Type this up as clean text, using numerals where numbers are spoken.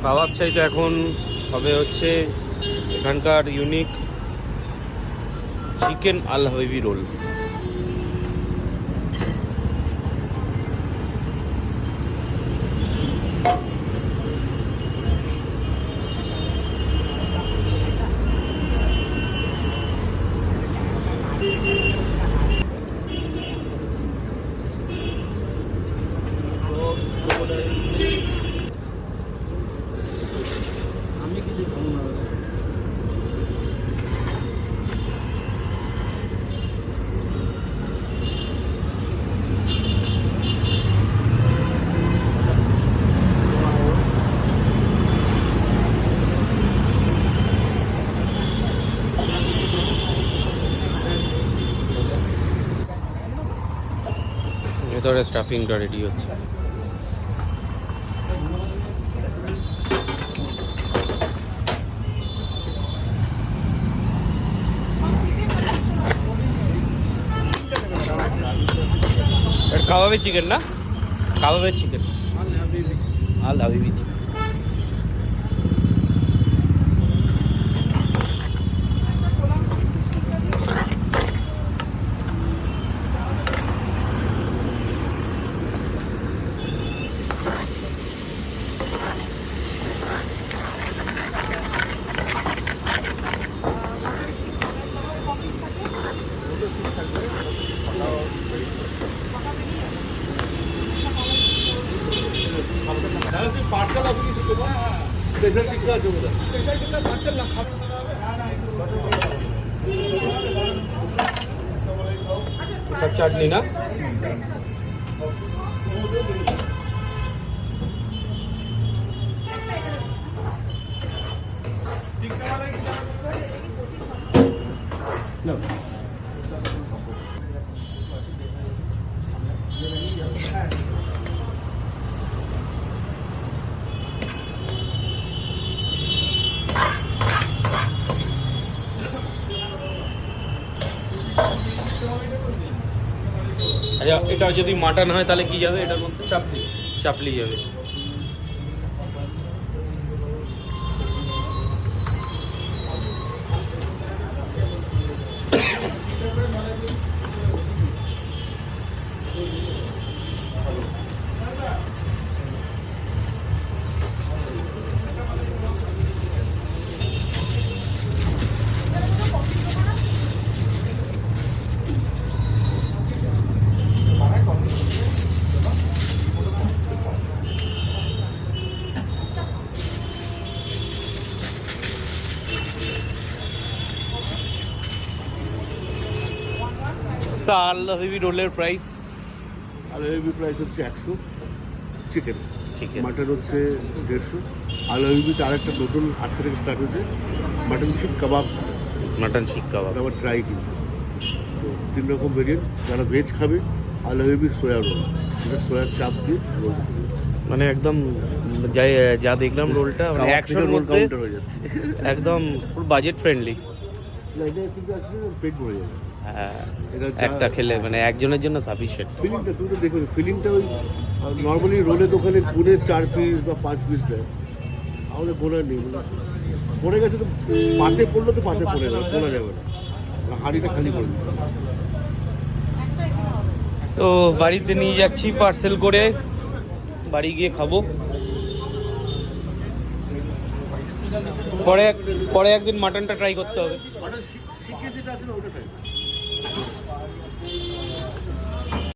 কাবাব চাই তো এখন হবে হচ্ছে এখানকার ইউনিক চিকেন আল হাবিবি রোল। আমি কিছু খাবো না। ভেতরে স্টাফিংটা রেডি হচ্ছে। কাবাবের চিকেন না, কাবাবের চিকেন আল হাবিবি চিকেন। सब चाटनी ना আচ্ছা, এটা যদি মাটন হয় তাহলে কি যাবে এটার মধ্যে? চাপলি, চাপলি যাবে। তা আল হাবিবি রোলের প্রাইস? আল হাবিবি প্রাইস হচ্ছে 100 চিকেন, চিকেন মাটন হচ্ছে 150। আল হাবিবিতে আরেকটা নতুন আজকে থেকে স্টার্ট হয়েছে মাটন শিক কাবাব। মাটন শিক কাবাব আবার ট্রাই কিন্তু তো 3 রকম ভেরিয়েন্ট। যারা ভেজ খাবে আল হাবিবি সোয়া রোল, যেটা সোয়ার চাপ দিয়ে রোল মানে একদম যা দেখলাম রোলটা মানে 100 রোল মধ্যে কাউন্টার হয়ে যাচ্ছে। একদম পুরো বাজেট ফ্রেন্ডলি। না, এটা কিন্তু আসলে পেট ভরে যাবে। হ্যাঁ, এটা একটা খেলে মানে একজনের জন্য সাফিসিয়েন্ট। ফিলিংটা তুমি তো দেখো, ফিলিংটা ওই নর্মালি রোলের দোকানে গুনে 4 পিস বা 5 পিস দেয়, আমাদের গোনা নেই। পড়ে গেছে তো পাতে পড়লো তো পাতে পড়ে গেল, গোনা যাবে না, হাঁড়িটা খালি করে দিতে হবে। তো বাড়িতে নিয়ে যাচ্ছি পার্সেল করে, বাড়ি গিয়ে খাবো। পরে একদিন মাটনটা ট্রাই করতে হবে। শিখে যেটা আছে না ওটা ট্রাই